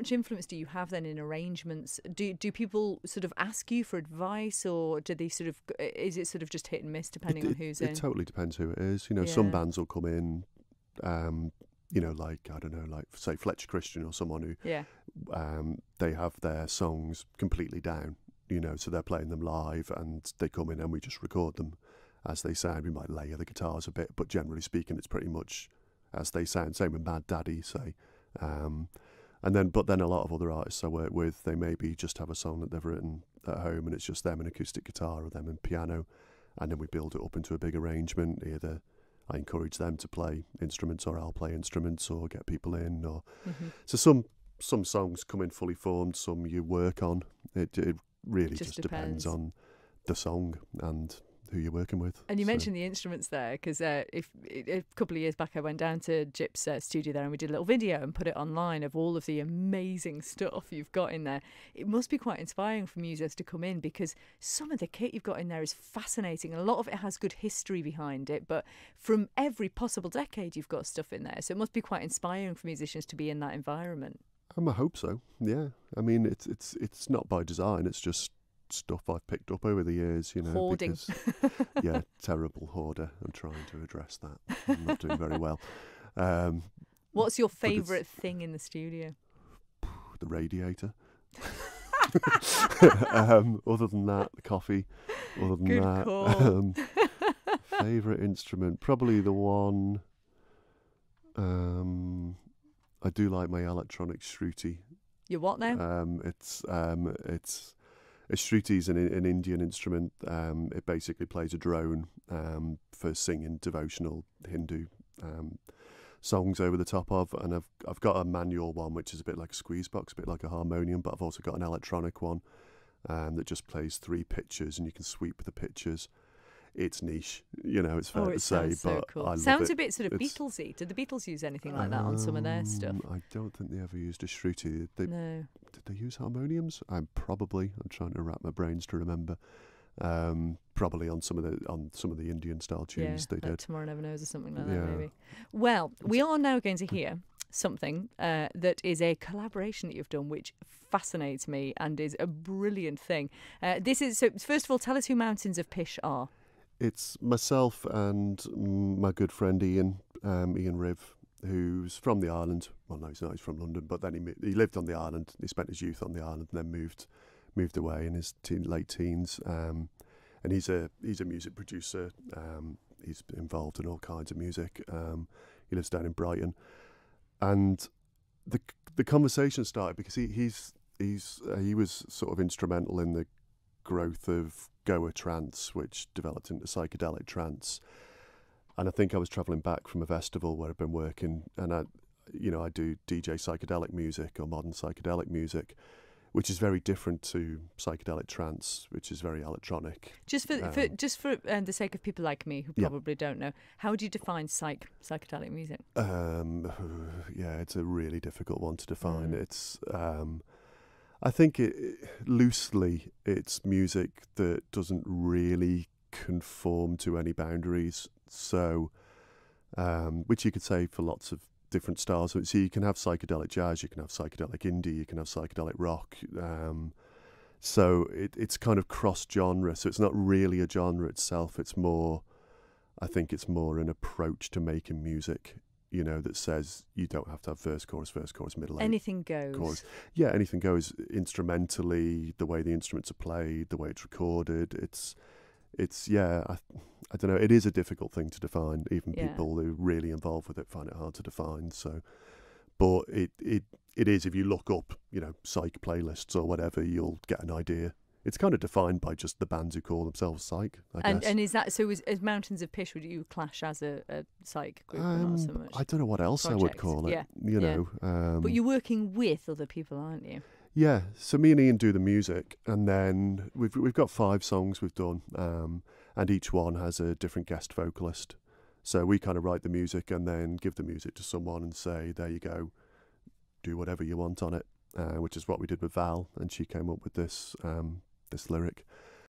much influence do you have then in arrangements? Do people sort of ask you for advice, or do they sort of, is it sort of just hit and miss depending on who's in? It totally depends who it is. You know, Yeah. some bands will come in, you know, like, I don't know, like say Fletcher Christian or someone who, Yeah. they have their songs completely down, you know, so they're playing them live and they come in and we just record them as they sound. We might layer the guitars a bit, but generally speaking, it's pretty much as they sound. Same with Mad Daddy, say. But then a lot of other artists I work with, they maybe just have a song that they've written at home and it's just them and acoustic guitar or them and piano, and then we build it up into a big arrangement. Either I encourage them to play instruments, or I'll play instruments, or get people in. Or so some songs come in fully formed, some you work on. It really just depends on the song and who you're working with. And you mentioned the instruments there, because a couple of years back I went down to Gyp's studio there and we did a little video and put it online of all of the amazing stuff you've got in there. It must be quite inspiring for musos to come in, because some of the kit you've got in there is fascinating, and a lot of it has good history behind it, but from every possible decade you've got stuff in there, so it must be quite inspiring for musicians to be in that environment. I hope so, yeah. I mean, it's not by design, it's just stuff I've picked up over the years, you know. Hoarding. Yeah, terrible hoarder. I'm trying to address that. I'm not doing very well. What's your favourite thing in the studio? The radiator. Other than that, the coffee. Other than Good that, call. favourite instrument, probably the one. I do like my electronic shruti. Your what now? It's a shruti is an Indian instrument. It basically plays a drone for singing devotional Hindu songs over the top of. And I've got a manual one which is a bit like a squeeze box, a bit like a harmonium, but I've also got an electronic one that just plays 3 pitches and you can sweep the pitches. It's niche, you know, it's fair to say, but cool. I love Sounds it. a bit sort of Beatlesy. Did the Beatles use anything like that on some of their stuff? I don't think they ever used a shruti. No. Did they use harmoniums? I'm trying to wrap my brains to remember. Probably on some of the Indian style tunes they like did. Tomorrow Never Knows or something like that, maybe. Well, we are now going to hear something that is a collaboration that you've done, which fascinates me and is a brilliant thing. So first of all, tell us who Mountains of Pysh are. It's myself and my good friend Ian Riv, who's from the island. Well, no, he's not. He's from London, but then he lived on the island. He spent his youth on the island, and then moved away in his late teens. And he's a music producer. He's involved in all kinds of music. He lives down in Brighton, and the conversation started because he was sort of instrumental in the growth of Goa trance, which developed into psychedelic trance. And I think I was travelling back from a festival where I'd been working, and I do DJ psychedelic music or modern psychedelic music, which is very different to psychedelic trance, which is very electronic. Just for the sake of people like me who probably don't know, how would you define psychedelic music? It's a really difficult one to define. It's I think loosely it's music that doesn't really conform to any boundaries. So, which you could say for lots of different styles. So you can have psychedelic jazz, you can have psychedelic indie, you can have psychedelic rock. So it's kind of cross-genre. So it's not really a genre itself. I think it's more an approach to making music, you know, that says you don't have to have verse, chorus, middle, anything goes. Chorus. Yeah, anything goes. Instrumentally, the way the instruments are played, the way it's recorded. I don't know. It is a difficult thing to define. Even people who are really involved with it find it hard to define. So, but it is. If you look up, you know, psych playlists or whatever, you'll get an idea. It's kind of defined by just the bands who call themselves psych, I guess. And is that so? As Mountains of Pysh, would you clash as a psych group or not so much? I don't know what else I would call it. You know, but you're working with other people, aren't you? Yeah. So me and Ian do the music, and then we've got 5 songs we've done, and each one has a different guest vocalist. So we kind of write the music and then give the music to someone and say, "There you go, do whatever you want on it," which is what we did with Val, and she came up with this lyric.